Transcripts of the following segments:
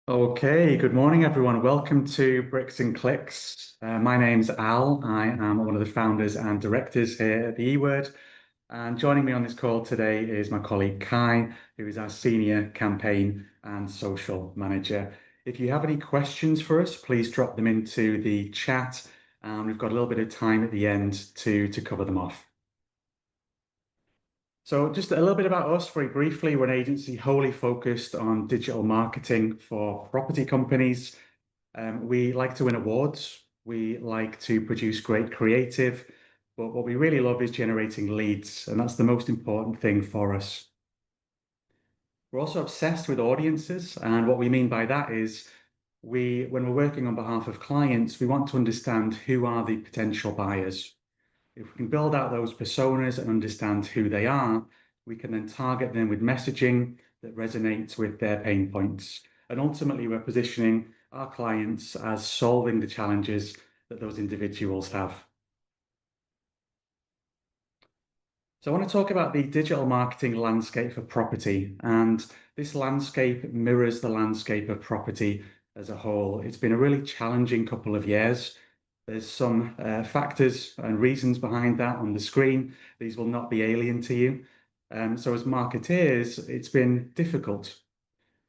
Okay, good morning, everyone. Welcome to Bricks and Clicks. My name's Al. I am one of the founders and directors here at the eWord. And joining me on this call today is my colleague Kai, who is our senior campaign and social manager. If you have any questions for us, please drop them into the chat. We've got a little bit of time at the end to cover them off. So just a little bit about us very briefly. We're an agency wholly focused on digital marketing for property companies. We like to win awards. We like to produce great creative, but what we really love is generating leads, and that's the most important thing for us. We're also obsessed with audiences, and what we mean by that is when we're working on behalf of clients, we want to understand who are the potential buyers. If we can build out those personas and understand who they are, we can then target them with messaging that resonates with their pain points. And ultimately, we're positioning our clients as solving the challenges that those individuals have. So I want to talk about the digital marketing landscape for property. And this landscape mirrors the landscape of property as a whole. It's been a really challenging couple of years. There's some factors and reasons behind that on the screen. These will not be alien to you. So as marketeers, it's been difficult.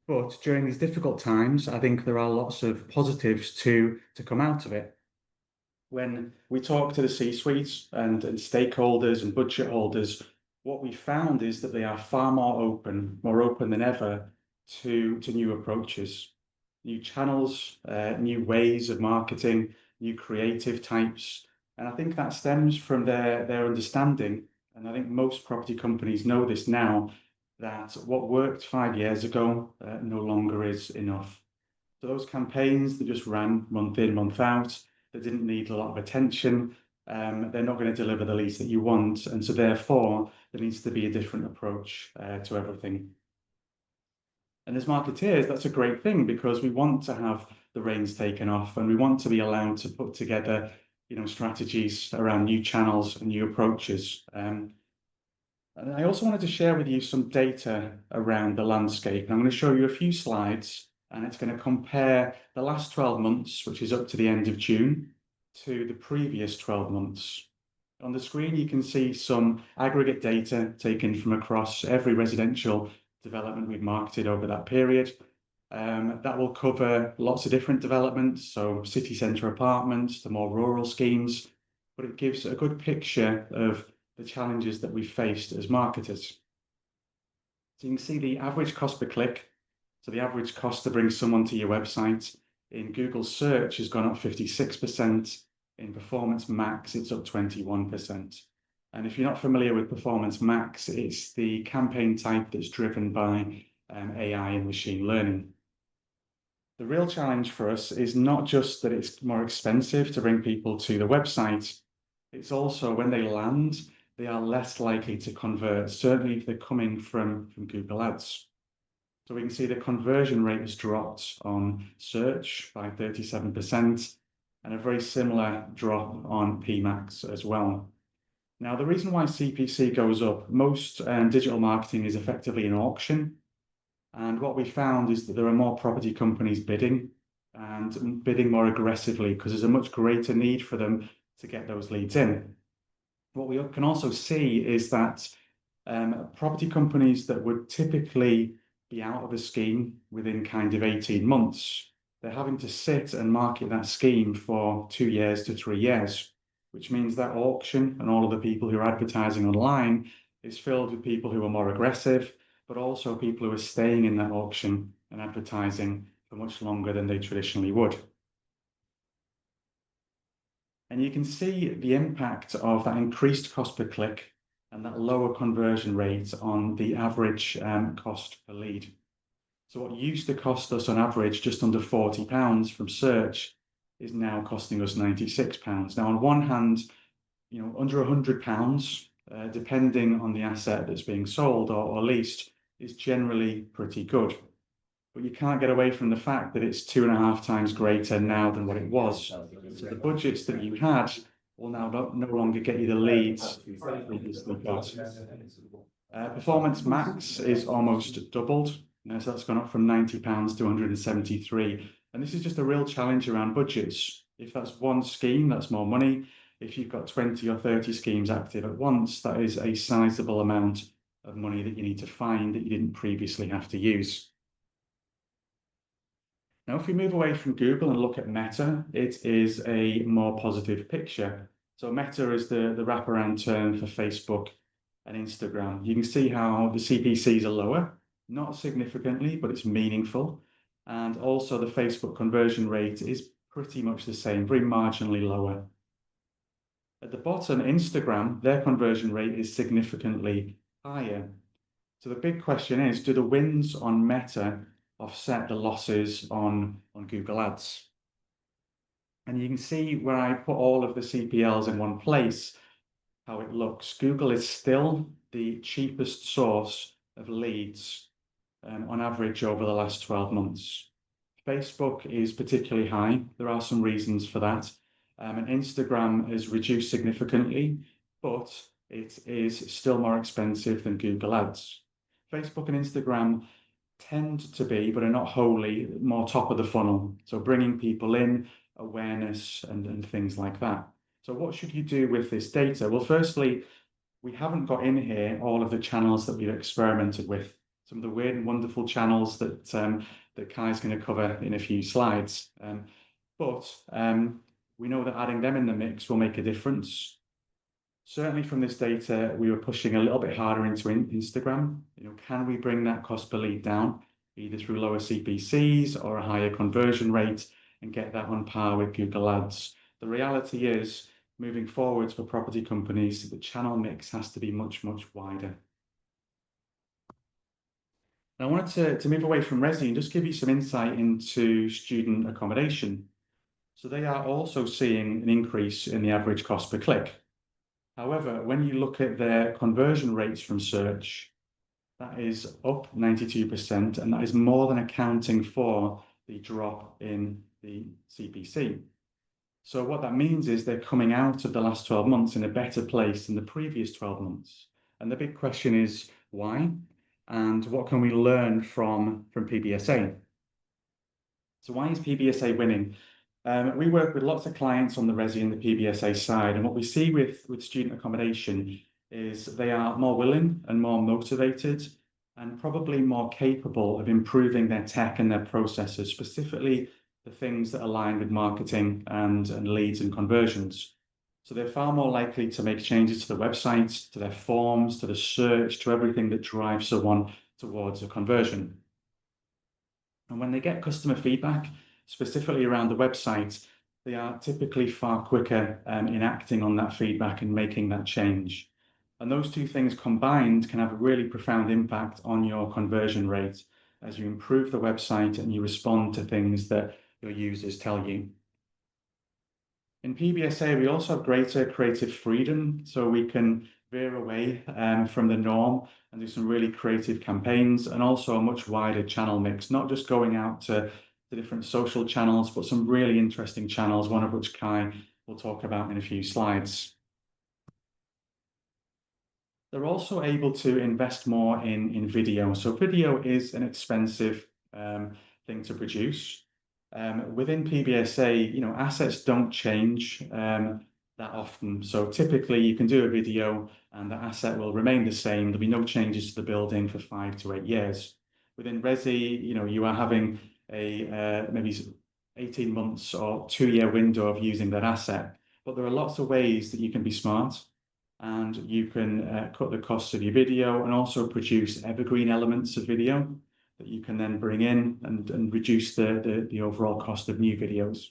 But during these difficult times, I think there are lots of positives to come out of it. When we talk to the C-suites and stakeholders and budget holders, what we found is that they are far more open than ever to new approaches, new channels, new ways of marketing, new creative types. And I think that stems from their understanding. And I think most property companies know this now, that what worked 5 years ago no longer is enough. So those campaigns that just ran month in, month out, that didn't need a lot of attention, they're not going to deliver the leads that you want. And so therefore, there needs to be a different approach to everything. And as marketeers, that's a great thing because we want to have the reins taken off and we want to be allowed to put together, strategies around new channels and new approaches. And I also wanted to share with you some data around the landscape. And I'm going to show you a few slides and it's going to compare the last 12 months, which is up to the end of June, to the previous 12 months. On the screen, you can see some aggregate data taken from across every residential development we've marketed over that period. That will cover lots of different developments, so city centre apartments, the more rural schemes, but it gives a good picture of the challenges that we faced as marketers. So you can see the average cost per click. So the average cost to bring someone to your website in Google search has gone up 56%. In Performance Max, it's up 21%. And if you're not familiar with Performance Max, it's the campaign type that's driven by AI and machine learning. The real challenge for us is not just that it's more expensive to bring people to the website, it's also when they land, they are less likely to convert, certainly if they're coming from Google Ads. So we can see the conversion rate has dropped on search by 37% and a very similar drop on PMax as well. Now, the reason why CPC goes up, most digital marketing is effectively an auction. And what we found is that there are more property companies bidding and bidding more aggressively because there's a much greater need for them to get those leads in. What we can also see is that property companies that would typically be out of a scheme within kind of 18 months, they're having to sit and market that scheme for 2 years to 3 years, which means that auction and all of the people who are advertising online is filled with people who are more aggressive, but also people who are staying in that auction and advertising for much longer than they traditionally would. And you can see the impact of that increased cost per click and that lower conversion rate on the average cost per lead. So what used to cost us on average just under £40 from search is now costing us £96. Now, on one hand, under £100, depending on the asset that's being sold or leased, is generally pretty good. But you can't get away from the fact that it's 2.5 times greater now than what it was. So the budgets that you had will now no longer get you the leads you previously got. Performance Max is almost doubled. So that's gone up from £90 to 173. And this is just a real challenge around budgets. If that's one scheme, that's more money. If you've got 20 or 30 schemes active at once, that is a sizable amount of money that you need to find that you didn't previously have to use. Now, if we move away from Google and look at Meta, it is a more positive picture. So Meta is the wraparound term for Facebook and Instagram. You can see how the CPCs are lower, not significantly, but it's meaningful. And also the Facebook conversion rate is pretty much the same, very marginally lower. At the bottom, Instagram, their conversion rate is significantly higher. So the big question is, do the wins on Meta offset the losses on Google Ads? And you can see where I put all of the CPLs in one place, how it looks. Google is still the cheapest source of leads on average over the last 12 months. Facebook is particularly high. There are some reasons for that. And Instagram has reduced significantly, but it is still more expensive than Google Ads. Facebook and Instagram tend to be, but are not wholly, more top of the funnel. So bringing people in, awareness, and things like that. So what should you do with this data? Well, firstly, we haven't got in here all of the channels that we've experimented with. Some of the weird and wonderful channels that that Kai's going to cover in a few slides. But we know that adding them in the mix will make a difference. Certainly from this data, we were pushing a little bit harder into Instagram. Can we bring that cost per lead down, either through lower CPCs or a higher conversion rate, and get that on par with Google Ads? The reality is, moving forwards for property companies, the channel mix has to be much, much wider. Now, I wanted to move away from Resi and just give you some insight into student accommodation. So they are also seeing an increase in the average cost per click. However, when you look at their conversion rates from search, that is up 92%, and that is more than accounting for the drop in the CPC. So what that means is they're coming out of the last 12 months in a better place than the previous 12 months. And the big question is why? And what can we learn from PBSA? So why is PBSA winning? We work with lots of clients on the Resi and the PBSA side, and what we see with student accommodation is they are more willing and more motivated and probably more capable of improving their tech and their processes, specifically the things that align with marketing and leads and conversions. So they're far more likely to make changes to the website, to their forms, to the search, to everything that drives someone towards a conversion. And when they get customer feedback, specifically around the website, they are typically far quicker in acting on that feedback and making that change. And those two things combined can have a really profound impact on your conversion rate as you improve the website and you respond to things that your users tell you. In PBSA, we also have greater creative freedom, so we can veer away from the norm and do some really creative campaigns, and also a much wider channel mix, not just going out to the different social channels, but some really interesting channels, one of which Kai will talk about in a few slides. They're also able to invest more in video. So video is an expensive thing to produce. Within PBSA, assets don't change that often. So typically you can do a video and the asset will remain the same. There'll be no changes to the building for 5 to 8 years. Within Resi, you are having a maybe 18 months or 2-year window of using that asset. But there are lots of ways that you can be smart, and you can cut the costs of your video and also produce evergreen elements of video that you can then bring in and reduce the overall cost of new videos.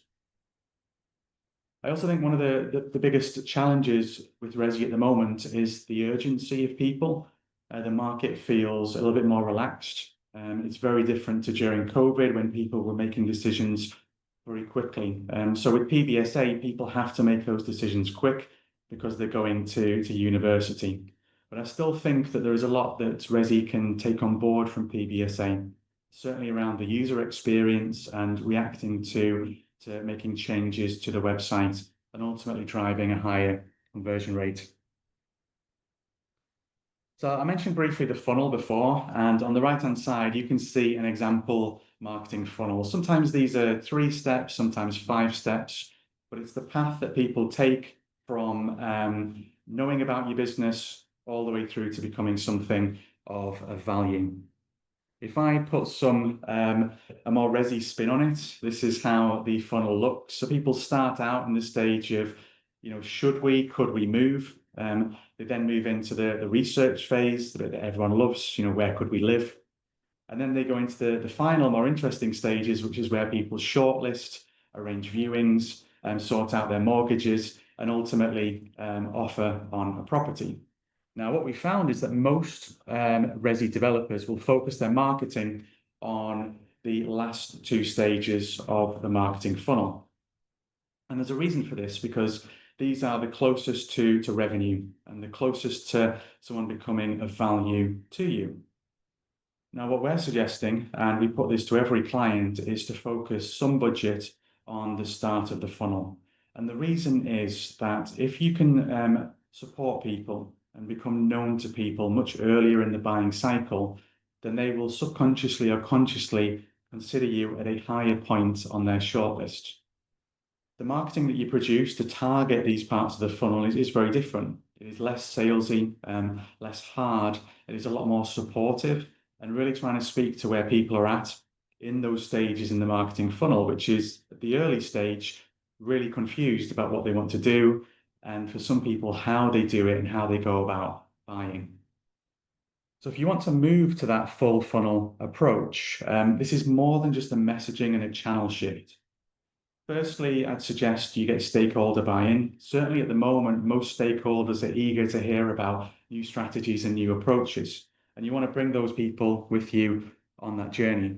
I also think one of the biggest challenges with Resi at the moment is the urgency of people. The market feels a little bit more relaxed. It's very different to during COVID when people were making decisions very quickly. So with PBSA, people have to make those decisions quick because they're going to university. But I still think that there is a lot that Resi can take on board from PBSA, certainly around the user experience and reacting to making changes to the website and ultimately driving a higher conversion rate. So I mentioned briefly the funnel before, and on the right-hand side, you can see an example marketing funnel. Sometimes these are 3 steps, sometimes 5 steps, but it's the path that people take from knowing about your business all the way through to becoming something of value. If I put a more resi spin on it, this is how the funnel looks. So people start out in the stage of, should we, could we move? They then move into the research phase that everyone loves, where could we live? And then they go into the final, more interesting stages, which is where people shortlist, arrange viewings, sort out their mortgages, and ultimately offer on a property. Now, what we found is that most resi developers will focus their marketing on the last 2 stages of the marketing funnel. And there's a reason for this, because these are the closest to revenue and the closest to someone becoming of value to you. Now, what we're suggesting, and we put this to every client, is to focus some budget on the start of the funnel. And the reason is that if you can support people and become known to people much earlier in the buying cycle, then they will subconsciously or consciously consider you at a higher point on their shortlist. The marketing that you produce to target these parts of the funnel is very different. It is less salesy, less hard. It is a lot more supportive and really trying to speak to where people are at in those stages in the marketing funnel, which is at the early stage, really confused about what they want to do, and for some people, how they do it and how they go about buying. So if you want to move to that full funnel approach, this is more than just a messaging and a channel shift. Firstly, I'd suggest you get stakeholder buy-in. Certainly at the moment, most stakeholders are eager to hear about new strategies and new approaches, and you want to bring those people with you on that journey.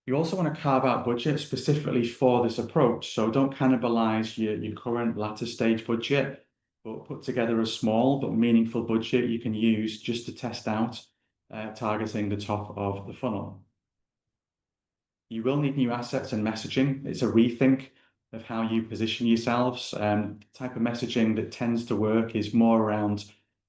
You also want to carve out budget specifically for this approach, so don't cannibalize your current latter stage budget, but put together a small but meaningful budget you can use just to test out targeting the top of the funnel. You will need new assets and messaging. It's a rethink of how you position yourselves. The type of messaging that tends to work is more around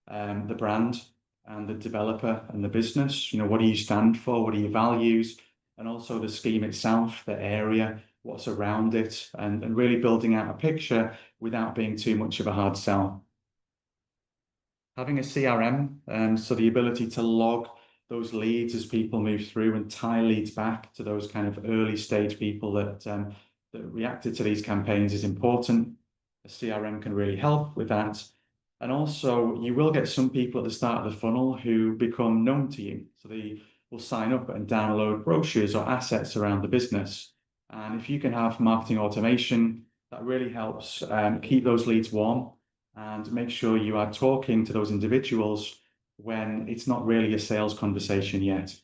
the brand and the developer and the business. What do you stand for? What are your values? And also the scheme itself, the area, what's around it, and really building out a picture without being too much of a hard sell. Having a CRM, so the ability to log those leads as people move through and tie leads back to those kind of early stage people that reacted to these campaigns is important. A CRM can really help with that. And also, you will get some people at the start of the funnel who become known to you. So they will sign up and download brochures or assets around the business. And if you can have marketing automation, that really helps keep those leads warm and make sure you are talking to those individuals when it's not really a sales conversation yet.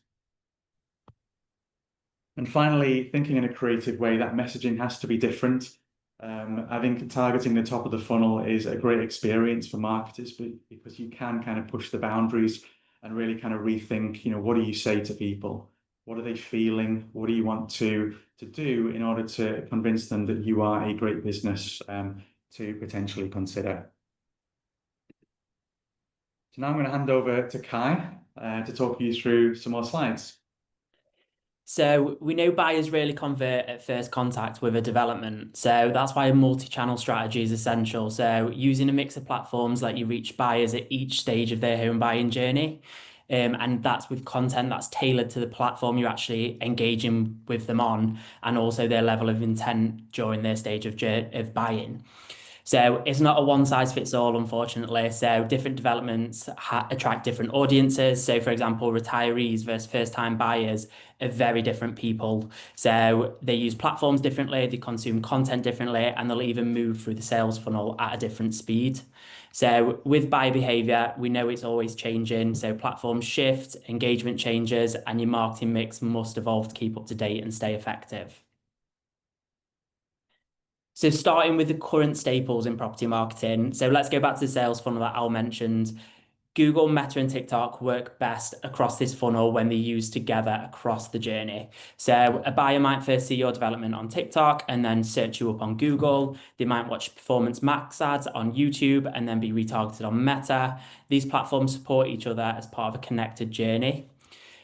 And finally, thinking in a creative way, that messaging has to be different. I think targeting the top of the funnel is a great experience for marketers because you can kind of push the boundaries and really kind of rethink, what do you say to people? What are they feeling? What do you want to do in order to convince them that you are a great business to potentially consider? So now I'm going to hand over to Kai to talk you through some more slides. So we know buyers really convert at first contact with a development. So that's why a multi-channel strategy is essential. So using a mix of platforms let you reach buyers at each stage of their home buying journey. And that's with content that's tailored to the platform you're actually engaging with them on, and also their level of intent during their stage of buying. So it's not a one size fits all, unfortunately. So different developments attract different audiences. So for example, retirees versus first time buyers are very different people. So they use platforms differently, they consume content differently, and they'll even move through the sales funnel at a different speed. So with buyer behavior, we know it's always changing. So platforms shift, engagement changes, and your marketing mix must evolve to keep up to date and stay effective. So starting with the current staples in property marketing. So let's go back to the sales funnel that Al mentioned. Google, Meta, and TikTok work best across this funnel when they're used together across the journey. So a buyer might first see your development on TikTok and then search you up on Google. They might watch Performance Max ads on YouTube and then be retargeted on Meta. These platforms support each other as part of a connected journey.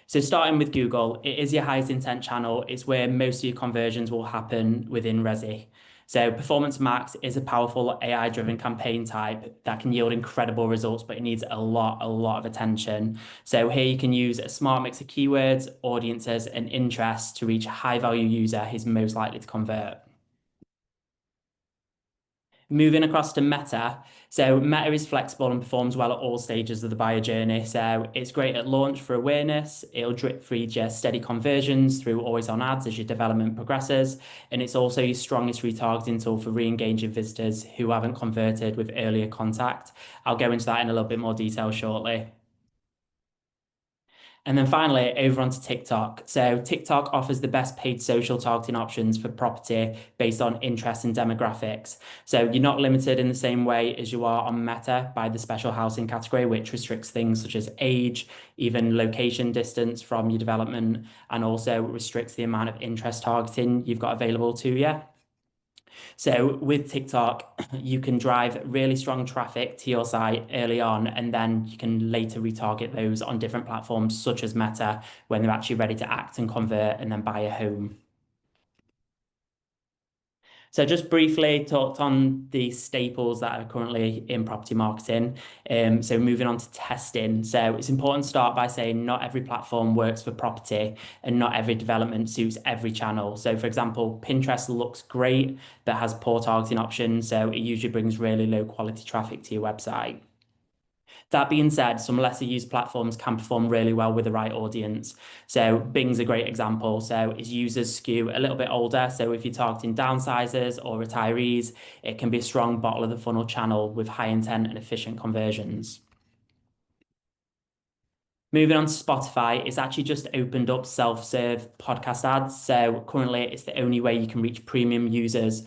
So starting with Google, it is your highest intent channel. It's where most of your conversions will happen within Resi. So Performance Max is a powerful AI-driven campaign type that can yield incredible results, but it needs a lot of attention. So here you can use a smart mix of keywords, audiences, and interests to reach a high-value user who's most likely to convert. Moving across to Meta. So Meta is flexible and performs well at all stages of the buyer journey. So it's great at launch for awareness. It'll drip feed your steady conversions through always on ads as your development progresses. And it's also your strongest retargeting tool for re-engaging visitors who haven't converted with earlier contact. I'll go into that in a little bit more detail shortly. And then finally, over onto TikTok. So TikTok offers the best paid social targeting options for property based on interest and demographics. So you're not limited in the same way as you are on Meta by the special housing category, which restricts things such as age, even location distance from your development, and also restricts the amount of interest targeting you've got available to you. So with TikTok, you can drive really strong traffic to your site early on, and then you can later retarget those on different platforms such as Meta when they're actually ready to act and convert and then buy a home. So just briefly talked on the staples that are currently in property marketing. So moving on to testing. So it's important to start by saying not every platform works for property and not every development suits every channel. So for example, Pinterest looks great, but has poor targeting options. So it usually brings really low quality traffic to your website. That being said, some lesser used platforms can perform really well with the right audience. So Bing's a great example. So its users skew a little bit older. So if you're targeting downsizers or retirees, it can be a strong bottom of the funnel channel with high intent and efficient conversions. Moving on to Spotify, it's actually just opened up self-serve podcast ads. So currently it's the only way you can reach premium users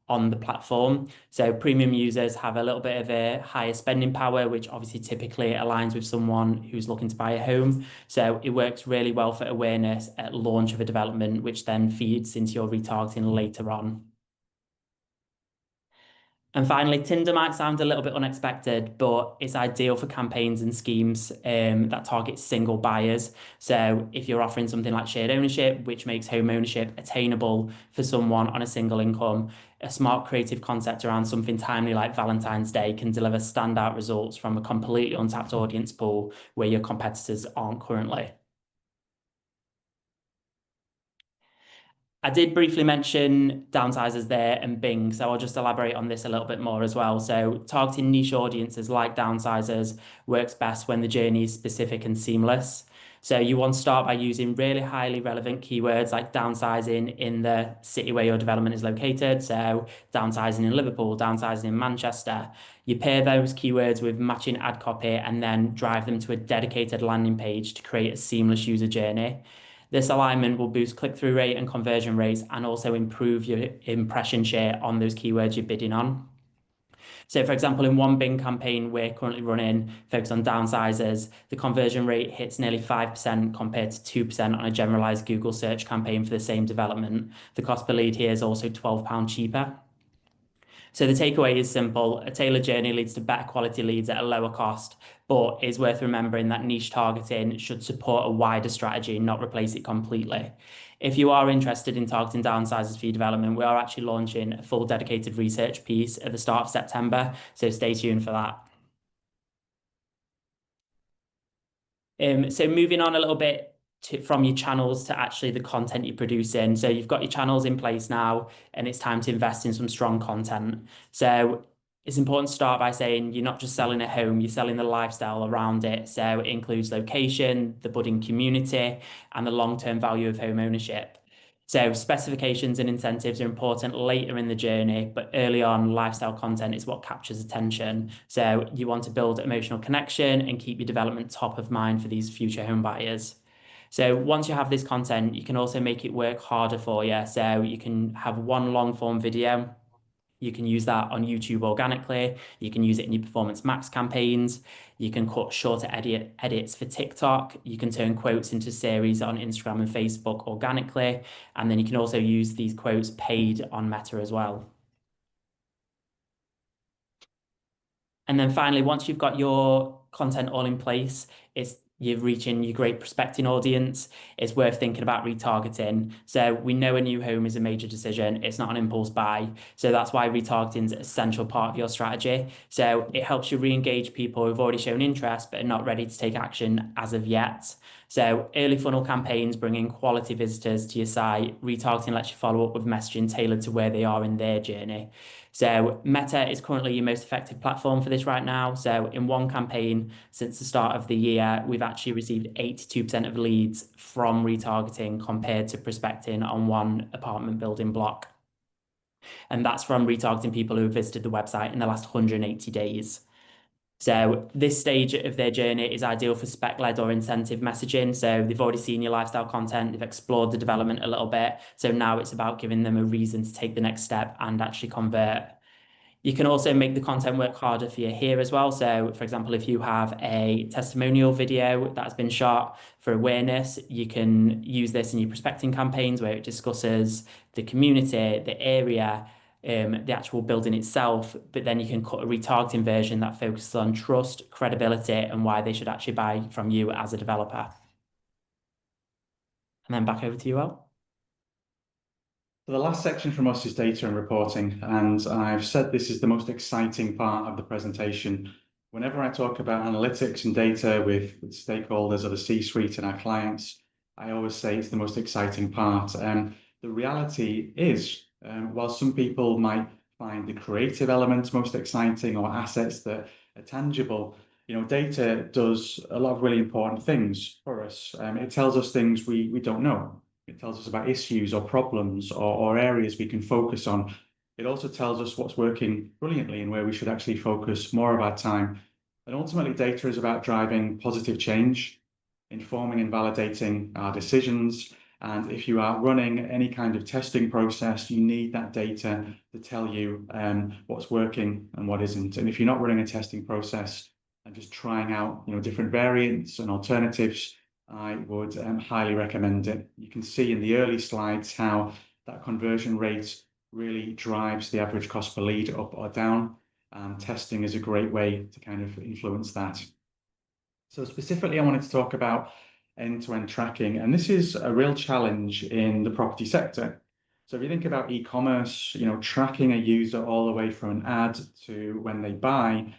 on the platform. So premium users have a little bit of a higher spending power, which obviously typically aligns with someone who's looking to buy a home. So it works really well for awareness at launch of a development, which then feeds into your retargeting later on. And finally, Tinder might sound a little bit unexpected, but it's ideal for campaigns and schemes that target single buyers. So if you're offering something like shared ownership, which makes home ownership attainable for someone on a single income, a smart creative concept around something timely like Valentine's Day can deliver standout results from a completely untapped audience pool where your competitors aren't currently. I did briefly mention downsizers there and Bing, so I'll just elaborate on this a little bit more as well. So targeting niche audiences like downsizers works best when the journey is specific and seamless. So you want to start by using really highly relevant keywords like downsizing in the city where your development is located. So downsizing in Liverpool, downsizing in Manchester. You pair those keywords with matching ad copy and then drive them to a dedicated landing page to create a seamless user journey. This alignment will boost click-through rate and conversion rates and also improve your impression share on those keywords you're bidding on. So for example, in one Bing campaign we're currently running focused on downsizers, the conversion rate hits nearly 5% compared to 2% on a generalized Google search campaign for the same development. The cost per lead here is also £12 cheaper. So the takeaway is simple. A tailored journey leads to better quality leads at a lower cost, but it's worth remembering that niche targeting should support a wider strategy, not replace it completely. If you are interested in targeting downsizers for your development, we are actually launching a full dedicated research piece at the start of September, so stay tuned for that. So moving on a little bit from your channels to actually the content you're producing. So you've got your channels in place now, and it's time to invest in some strong content. So it's important to start by saying you're not just selling a home, you're selling the lifestyle around it. So it includes location, the budding community, and the long-term value of home ownership. So specifications and incentives are important later in the journey, but early on, lifestyle content is what captures attention. So you want to build emotional connection and keep your development top of mind for these future home buyers. So once you have this content, you can also make it work harder for you. So you can have one long form video You can use that on YouTube organically. You can use it in your Performance Max campaigns. You can cut shorter edits for TikTok. You can turn quotes into series on Instagram and Facebook organically. And then you can also use these quotes paid on Meta as well. And then finally, once you've got your content all in place, you're reaching your great prospecting audience. It's worth thinking about retargeting. So we know a new home is a major decision. It's not an impulse buy. So that's why retargeting is an essential part of your strategy. So it helps you re-engage people who've already shown interest but are not ready to take action as of yet. So early funnel campaigns bring in quality visitors to your site. Retargeting lets you follow up with messaging tailored to where they are in their journey. So Meta is currently your most effective platform for this right now. So in one campaign since the start of the year, we've actually received 82% of leads from retargeting compared to prospecting on one apartment building block. And that's from retargeting people who have visited the website in the last 180 days. So this stage of their journey is ideal for spec-led or incentive messaging. So they've already seen your lifestyle content, they've explored the development a little bit. So now it's about giving them a reason to take the next step and actually convert. You can also make the content work harder for you here as well. So for example, if you have a testimonial video that has been shot for awareness, you can use this in your prospecting campaigns where it discusses the community, the area, the actual building itself, but then you can cut a retargeting version that focuses on trust, credibility, and why they should actually buy from you as a developer. And then back over to you, Al. So the last section from us is data and reporting, and I've said this is the most exciting part of the presentation. Whenever I talk about analytics and data with stakeholders or the C-suite and our clients, I always say it's the most exciting part. And the reality is, while some people might find the creative elements most exciting or assets that are tangible, data does a lot of really important things for us. It tells us things we don't know. It tells us about issues or problems or areas we can focus on. It also tells us what's working brilliantly and where we should actually focus more of our time. And ultimately, data is about driving positive change, informing and validating our decisions. And if you are running any kind of testing process, you need that data to tell you what's working and what isn't. And if you're not running a testing process and just trying out different variants and alternatives, I would highly recommend it. You can see in the early slides how that conversion rate really drives the average cost per lead up or down, and testing is a great way to kind of influence that. So specifically, I wanted to talk about end-to-end tracking, and this is a real challenge in the property sector. So if you think about e-commerce, tracking a user all the way from an ad to when they buy,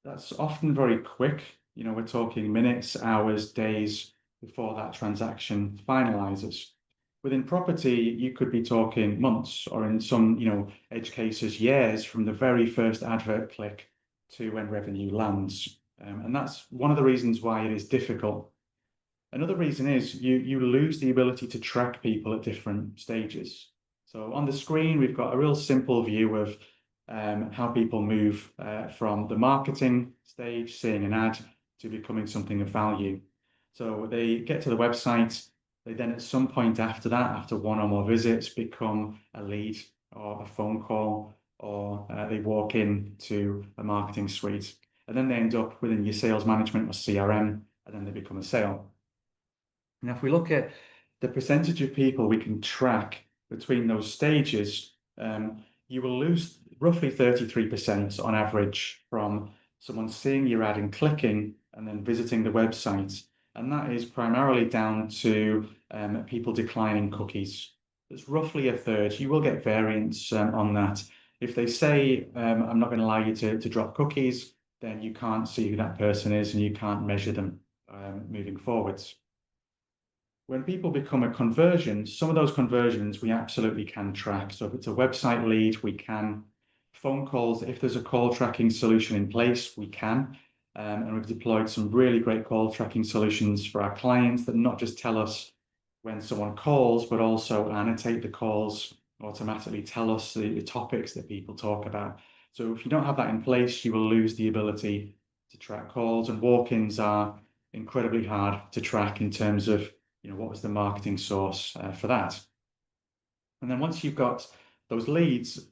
that's often very quick. We're talking minutes, hours, days before that transaction finalizes. Within property, you could be talking months, or in some, edge cases, years from the very first advert click to when revenue lands. And that's one of the reasons why it is difficult. Another reason is you lose the ability to track people at different stages. So on the screen, we've got a real simple view of how people move from the marketing stage, seeing an ad, to becoming something of value. So they get to the website, they then at some point after that, after one or more visits, become a lead or a phone call, or they walk into a marketing suite. And then they end up within your sales management or CRM, and then they become a sale. Now, if we look at the percentage of people we can track between those stages, you will lose roughly 33% on average from someone seeing your ad and clicking and then visiting the website. And that is primarily down to people declining cookies. It's roughly a third. You will get variance on that. If they say, I'm not going to allow you to drop cookies, then you can't see who that person is and you can't measure them moving forwards. When people become a conversion, some of those conversions we absolutely can track. So if it's a website lead, we can. Phone calls, if there's a call tracking solution in place, we can. And we've deployed some really great call tracking solutions for our clients that not just tell us when someone calls, but also annotate the calls, automatically tell us the topics that people talk about. So if you don't have that in place, you will lose the ability to track calls, and walk-ins are incredibly hard to track in terms of what was the marketing source for that. And then once you've got those leads,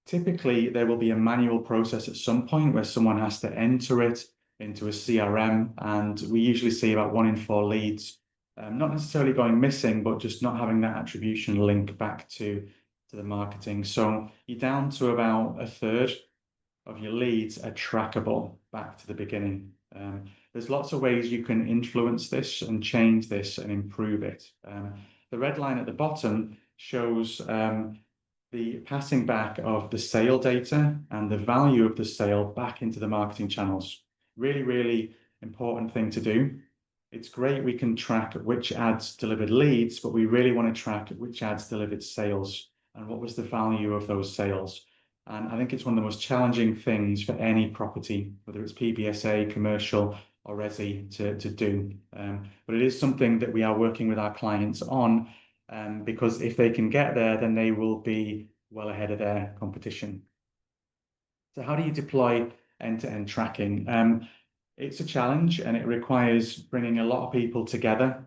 Typically, there will be a manual process at some point where someone has to enter it into a CRM, and we usually see about 1 in 4 leads, not necessarily going missing, but just not having that attribution link back to the marketing. So you're down to about a third of your leads are trackable back to the beginning. There's lots of ways you can influence this and change this and improve it. The red line at the bottom shows the passing back of the sale data and the value of the sale back into the marketing channels. Really, really important thing to do. It's great we can track which ads delivered leads, but we really want to track which ads delivered sales and what was the value of those sales. And I think it's one of the most challenging things for any property, whether it's PBSA, commercial, or resi, to do. But it is something that we are working with our clients on, because if they can get there, then they will be well ahead of their competition. So how do you deploy end-to-end tracking? It's a challenge, and it requires bringing a lot of people together,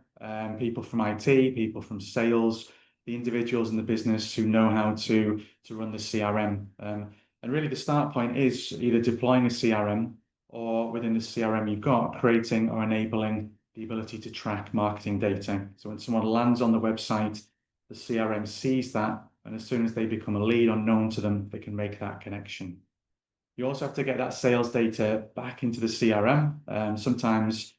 people from IT, people from sales, the individuals in the business who know how to run the CRM. And really the start point is either deploying a CRM, or within the CRM you've got, creating or enabling the ability to track marketing data. So when someone lands on the website, the CRM sees that, and as soon as they become a lead or known to them, they can make that connection. You also have to get that sales data back into the CRM. Sometimes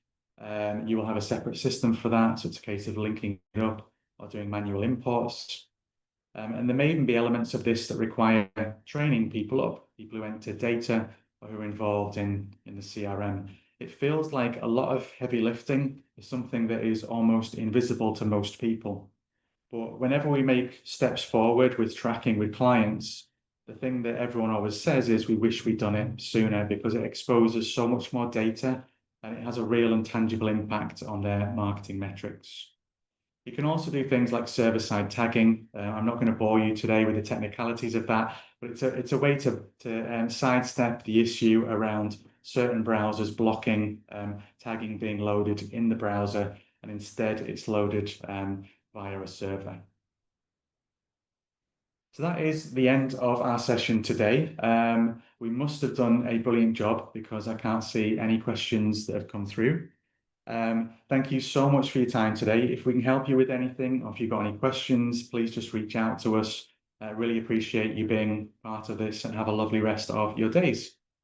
you will have a separate system for that, so it's a case of linking it up or doing manual imports. And there may even be elements of this that require training people up, people who enter data or who are involved in the CRM. It feels like a lot of heavy lifting is something that is almost invisible to most people. But whenever we make steps forward with tracking with clients, the thing that everyone always says is we wish we'd done it sooner, because it exposes so much more data and it has a real and tangible impact on their marketing metrics. You can also do things like server-side tagging. I'm not going to bore you today with the technicalities of that, but it's a way to sidestep the issue around certain browsers blocking tagging being loaded in the browser, and instead it's loaded via a server. So that is the end of our session today. We must have done a brilliant job, because I can't see any questions that have come through. Thank you so much for your time today. If we can help you with anything, or if you've got any questions, please just reach out to us. Really appreciate you being part of this, and have a lovely rest of your days.